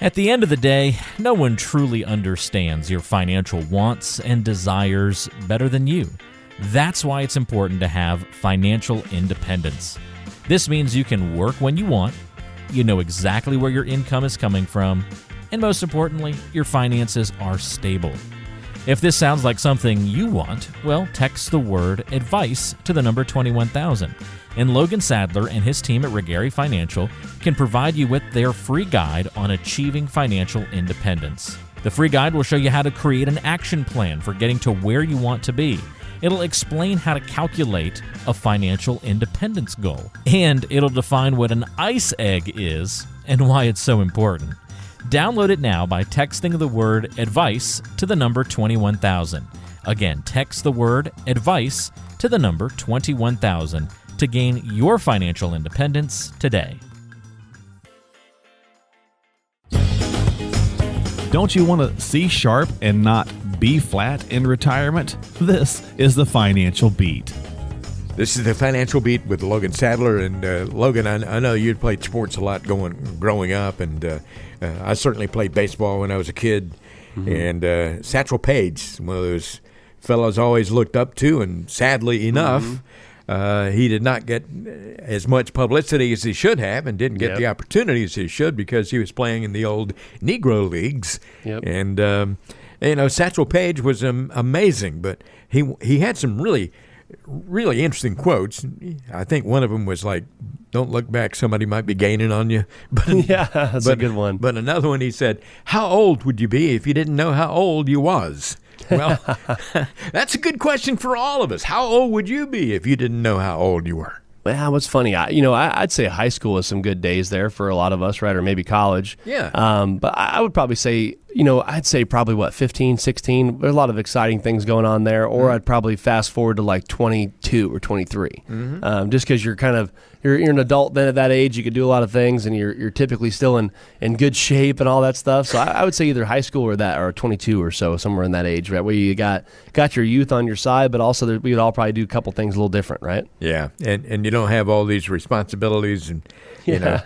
S1: At the end of the day, no one truly understands your financial wants and desires better than you. That's why it's important to have financial independence. This means you can work when you want, you know exactly where your income is coming from, and most importantly, your finances are stable. If this sounds like something you want, well, text the word advice to the number 21,000. And Logan Sadler and his team at Regary Financial can provide you with their free guide on achieving financial independence. The free guide will show you how to create an action plan for getting to where you want to be. It'll explain how to calculate a financial independence goal. And it'll define what an ICE egg is and why it's so important. Download it now by texting the word advice to the number 21,000. Again, text the word advice to the number 21,000 to gain your financial independence today.
S5: Don't you want to see sharp and not B flat in retirement? This is the Financial Beat.
S2: This is the Financial Beat with Logan Sadler. And Logan, I know you'd played sports a lot growing up, and I certainly played baseball when I was a kid. Mm-hmm. And Satchel Paige, one of those fellows I always looked up to, and sadly enough, he did not get as much publicity as he should have, and didn't get the opportunities he should, because he was playing in the old Negro leagues. Yep. And Satchel Paige was amazing, but he had some really interesting quotes. I think one of them was like, "Don't look back, somebody might be gaining on you." But,
S6: that's a good one.
S2: But another one, he said, "How old would you be if you didn't know how old you was?" Well, that's a good question for all of us. How old would you be if you didn't know how old you were?
S6: Well, what's funny, I'd say high school was some good days there for a lot of us, right? Or maybe college.
S2: Yeah.
S6: But I would probably say, I'd say probably 15, 16. There's a lot of exciting things going on there. Or I'd probably fast forward to like 22 or 23. Mm-hmm. Just because you're you're an adult then at that age, you could do a lot of things, and you're typically still in good shape and all that stuff. So I would say either high school or 22 or so, somewhere in that age, right? Where you got your youth on your side, but also we would all probably do a couple things a little different, right?
S2: Yeah. And you don't have all these responsibilities and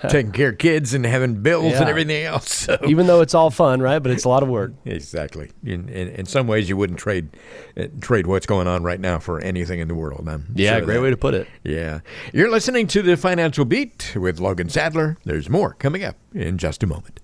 S2: taking care of kids and having bills and everything else. So.
S6: Even though it's all fun, right? But it's a lot of work.
S2: Exactly. In some ways, you wouldn't trade what's going on right now for anything in the world.
S6: Great way to put it.
S2: Yeah. You're listening to the Financial Beat with Logan Sadler. There's more coming up in just a moment.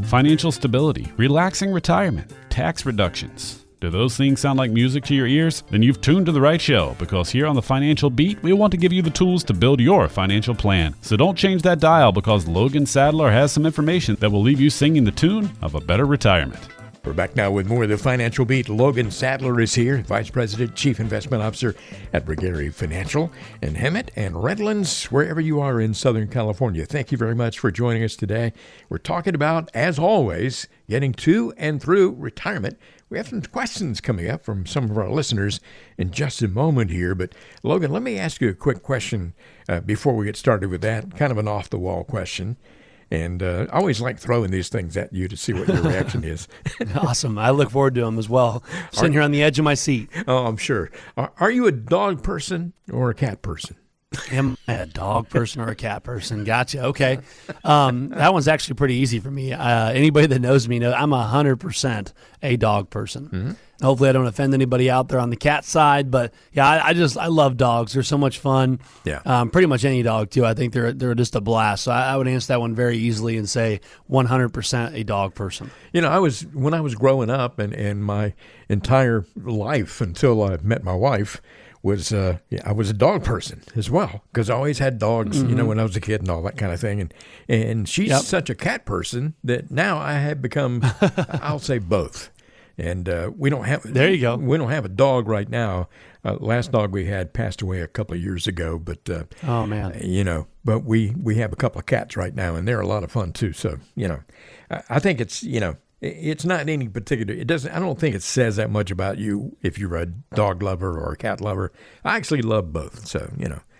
S4: Financial stability, relaxing retirement, tax reductions. Do those things sound like music to your ears? Then you've tuned to the right show, because here on the Financial Beat, we want to give you the tools to build your financial plan. So don't change that dial, because Logan Sadler has some information that will leave you singing the tune of a better retirement.
S2: We're back now with more of the Financial Beat. Logan Sadler is here, Vice President, Chief Investment Officer at Gregary Financial in Hemet and Redlands, wherever you are in Southern California. Thank you very much for joining us today. We're talking about, as always, getting to and through retirement. We have some questions coming up from some of our listeners in just a moment here. But, Logan, let me ask you a quick question before we get started with that, kind of an off-the-wall question. And I always like throwing these things at you to see what your reaction is.
S3: Awesome. I look forward to them as well. Sitting here on the edge of my seat.
S2: Oh, I'm sure. Are you a dog person or a cat person?
S3: Am I a dog person or a cat person? Gotcha. Okay. That one's actually pretty easy for me. Anybody that knows me knows I'm 100% a dog person. Mm-hmm. Hopefully I don't offend anybody out there on the cat side, but yeah, I love dogs. They're so much fun.
S2: Yeah.
S3: Pretty much any dog too. I think they're just a blast. So I would answer that one very easily and say 100% a dog person.
S2: When I was growing up and my entire life until I met my wife, I was a dog person as well, because I always had dogs, when I was a kid and all that kind of thing. And she's such a cat person that now I have become, I'll say both. And we don't have.
S3: There you go.
S2: We don't have a dog right now. Last dog we had passed away a couple of years ago, but
S3: oh man,
S2: but we have a couple of cats right now, and they're a lot of fun too. So I think it's it's not any particular. It doesn't. I don't think it says that much about you if you're a dog lover or a cat lover. I actually love both. So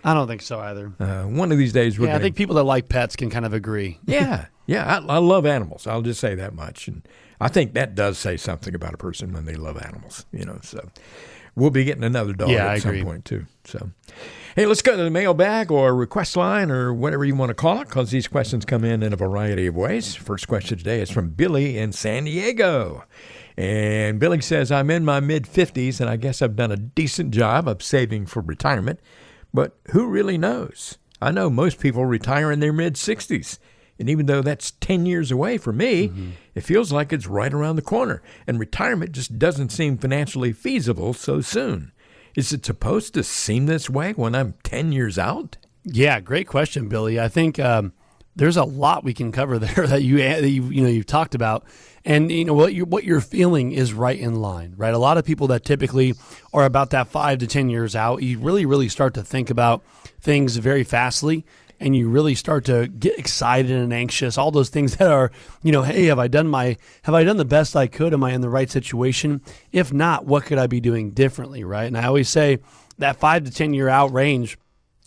S3: I don't think so either.
S2: One of these days,
S3: I think people that like pets can kind of agree.
S2: Yeah. I love animals. I'll just say that much, and I think that does say something about a person when they love animals. So we'll be getting another dog at some point too. So, hey, let's go to the mailbag or request line or whatever you want to call it, because these questions come in a variety of ways. First question today is from Billy in San Diego. And Billy says, I'm in my mid-50s, and I guess I've done a decent job of saving for retirement. But who really knows? I know most people retire in their mid-60s. And even though that's 10 years away for me, it feels like it's right around the corner. And retirement just doesn't seem financially feasible so soon. Is it supposed to seem this way when I'm 10 years out?
S3: Yeah, great question, Billy. I think there's a lot we can cover there that you've talked about. And what you're feeling is right in line, right? A lot of people that typically are about that 5 to 10 years out, you really start to think about things very fastly. And you really start to get excited and anxious, all those things that are, hey, have I done the best I could? Am I in the right situation? If not, what could I be doing differently, right? And I always say that 5 to 10 year out range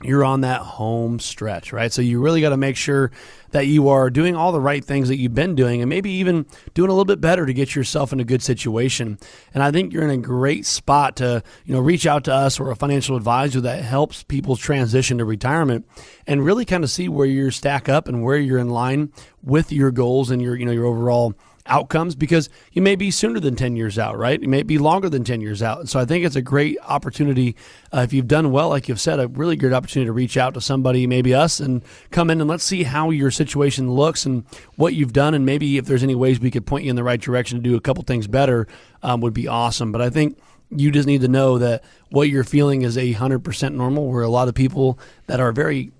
S3: you're on that home stretch, right? So you really got to make sure that you are doing all the right things that you've been doing and maybe even doing a little bit better to get yourself in a good situation. And I think you're in a great spot to, reach out to us or a financial advisor that helps people transition to retirement and really kind of see where you stack up and where you're in line with your goals and your overall outcomes, because you may be sooner than 10 years out, right? You may be longer than 10 years out. And so I think it's a great opportunity. If you've done well, like you've said, a really good opportunity to reach out to somebody, maybe us, and come in and let's see how your situation looks and what you've done. And maybe if there's any ways we could point you in the right direction to do a couple things better, would be awesome. But I think you just need to know that what you're feeling is 100% normal, where a lot of people that are very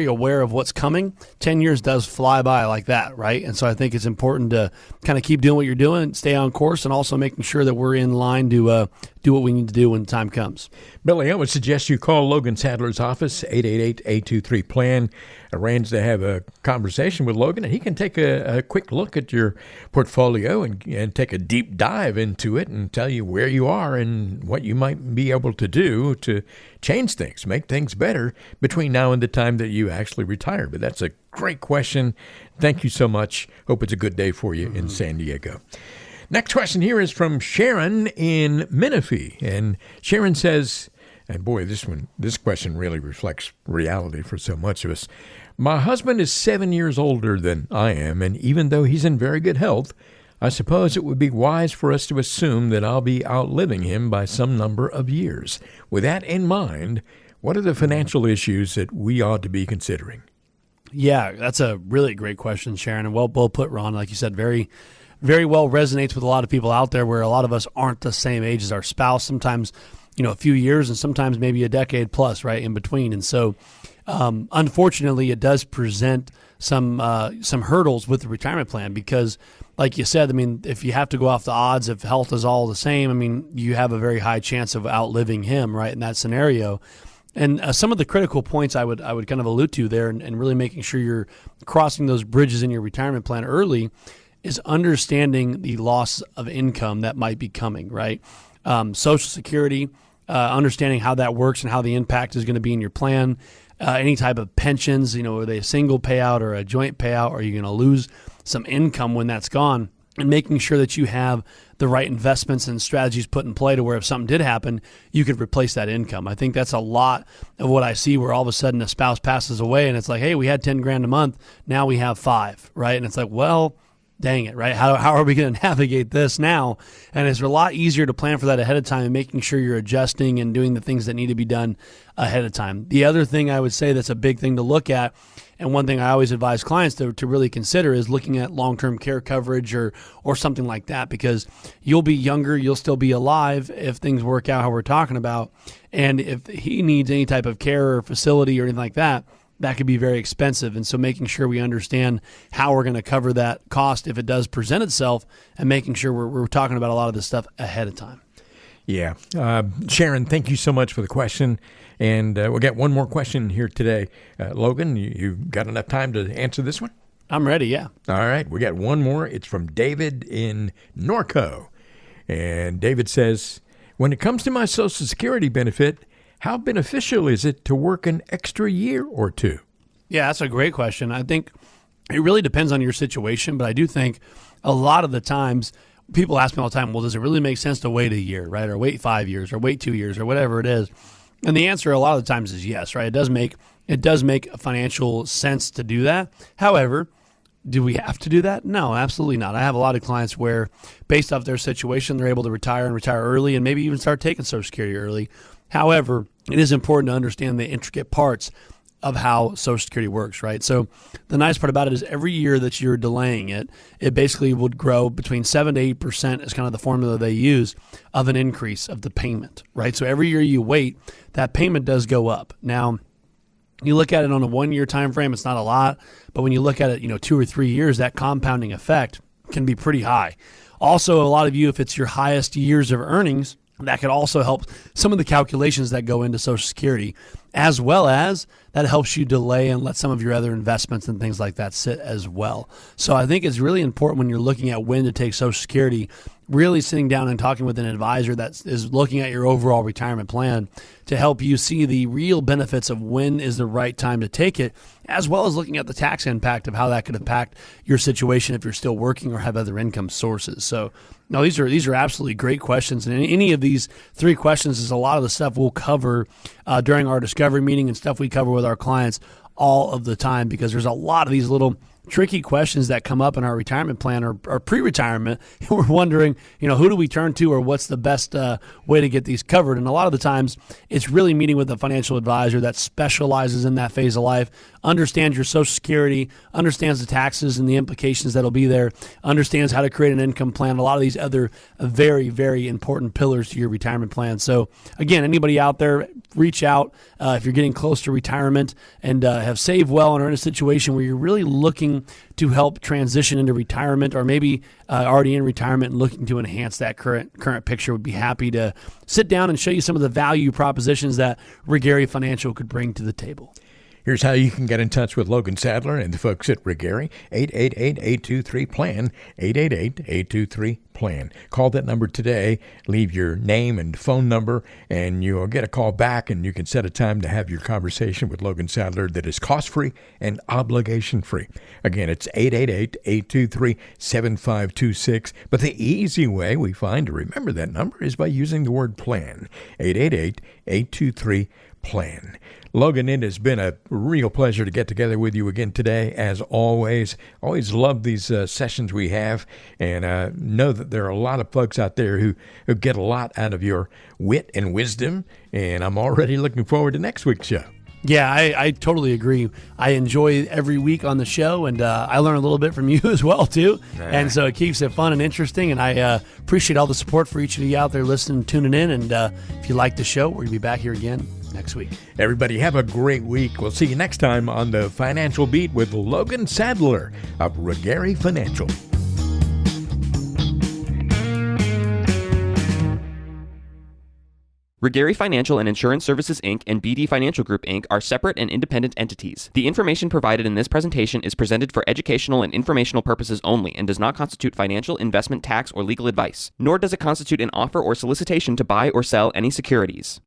S3: aware of what's coming, 10 years does fly by like that, right? And so I think it's important to kind of keep doing what you're doing, stay on course, and also making sure that we're in line to do what we need to do when the time comes.
S2: Billy, I would suggest you call Logan Sadler's office, 888-823-PLAN. Arrange to have a conversation with Logan, and he can take a quick look at your portfolio and take a deep dive into it and tell you where you are and what you might be able to do to change things, make things better between now and the time that you actually retire. But that's a great question. Thank you so much. Hope it's a good day for you in San Diego. Next question here is from Sharon in Menifee. And Sharon says, and boy, this question really reflects reality for so much of us. My husband is 7 years older than I am, and even though he's in very good health, I suppose it would be wise for us to assume that I'll be outliving him by some number of years. With that in mind, what are the financial issues that we ought to be considering?
S3: Yeah, that's a really great question, Sharon, and well put, Ron. Like you said, very, very well resonates with a lot of people out there, where a lot of us aren't the same age as our spouse, sometimes a few years and sometimes maybe a decade plus, right, in between. And so unfortunately, it does present some hurdles with the retirement plan, because like you said, if you have to go off the odds, if health is all the same, you have a very high chance of outliving him, right, in that scenario. And some of the critical points I would kind of allude to there, and really making sure you're crossing those bridges in your retirement plan early, is understanding the loss of income that might be coming, right? Social Security, understanding how that works and how the impact is going to be in your plan. Any type of pensions, are they a single payout or a joint payout? Are you going to lose some income when that's gone? And making sure that you have the right investments and strategies put in play to where if something did happen, you could replace that income. I think that's a lot of what I see, where all of a sudden a spouse passes away and it's like, hey, we had 10 grand a month, now we have 5, right? And it's like, well, dang it, right? How are we going to navigate this now? And it's a lot easier to plan for that ahead of time and making sure you're adjusting and doing the things that need to be done ahead of time. The other thing I would say that's a big thing to look at, and one thing I always advise clients to really consider, is looking at long-term care coverage or something like that, because you'll be younger, you'll still be alive if things work out how we're talking about. And if he needs any type of care or facility or anything like that, that could be very expensive. And so making sure we understand how we're going to cover that cost if it does present itself, and making sure we're talking about a lot of this stuff ahead of time.
S2: Yeah. Sharon, thank you so much for the question. And we'll get one more question here today. Logan, you got enough time to answer this one?
S3: I'm ready, yeah.
S2: All right. We got one more. It's from David in Norco. And David says, when it comes to my Social Security benefit, how beneficial is it to work an extra year or two?
S3: Yeah, that's a great question. I think it really depends on your situation, but I do think a lot of the times people ask me all the time, well, does it really make sense to wait a year, right? Or wait 5 years or wait 2 years or whatever it is? And the answer a lot of the times is yes, right? It does make a financial sense to do that. However, do we have to do that? No, absolutely not. I have a lot of clients where, based off their situation, they're able to retire early and maybe even start taking Social Security early. However, it is important to understand the intricate parts of how Social Security works, right? So the nice part about it is every year that you're delaying it, it basically would grow between 7 to 8% is kind of the formula they use of an increase of the payment, right? So every year you wait, that payment does go up. Now, you look at it on a 1 year time frame, it's not a lot, but when you look at it, 2 or 3 years, that compounding effect can be pretty high. Also, a lot of you, if it's your highest years of earnings, that could also help some of the calculations that go into Social Security, as well as that helps you delay and let some of your other investments and things like that sit as well. So I think it's really important when you're looking at when to take Social Security, really sitting down and talking with an advisor that is looking at your overall retirement plan to help you see the real benefits of when is the right time to take it, as well as looking at the tax impact of how that could impact your situation if you're still working or have other income sources. So, no, these are absolutely great questions, and any of these 3 questions is a lot of the stuff we'll cover during our discovery meeting and stuff we cover with our clients all of the time, because there's a lot of these little tricky questions that come up in our retirement plan or pre-retirement. We're wondering, who do we turn to, or what's the best way to get these covered? And a lot of the times it's really meeting with a financial advisor that specializes in that phase of life, understands your Social Security, understands the taxes and the implications that'll be there, understands how to create an income plan, a lot of these other very, very important pillars to your retirement plan. So again, anybody out there, reach out if you're getting close to retirement and have saved well and are in a situation where you're really looking to help transition into retirement, or maybe already in retirement and looking to enhance that current picture. Would be happy to sit down and show you some of the value propositions that Regary Financial could bring to the table.
S2: Here's how you can get in touch with Logan Sadler and the folks at Regary. 888-823-PLAN, 888-823-PLAN. Call that number today, leave your name and phone number, and you'll get a call back, and you can set a time to have your conversation with Logan Sadler that is cost-free and obligation-free. Again, it's 888-823-7526, but the easy way we find to remember that number is by using the word PLAN, 888-823-PLAN. Logan, it has been a real pleasure to get together with you again today, as always. Always love these sessions we have, and know that there are a lot of folks out there who get a lot out of your wit and wisdom, and I'm already looking forward to next week's show.
S3: Yeah, I totally agree. I enjoy every week on the show, and I learn a little bit from you as well, too. And so it keeps it fun and interesting, and I appreciate all the support for each of you out there listening, tuning in, and if you like the show, we're going to be back here again next week.
S2: Everybody have a great week. We'll see you next time on The Financial Beat with Logan Sadler of Regary Financial.
S7: Regary Financial and Insurance Services, Inc. and BD Financial Group, Inc. are separate and independent entities. The information provided in this presentation is presented for educational and informational purposes only and does not constitute financial, investment, tax, or legal advice, nor does it constitute an offer or solicitation to buy or sell any securities.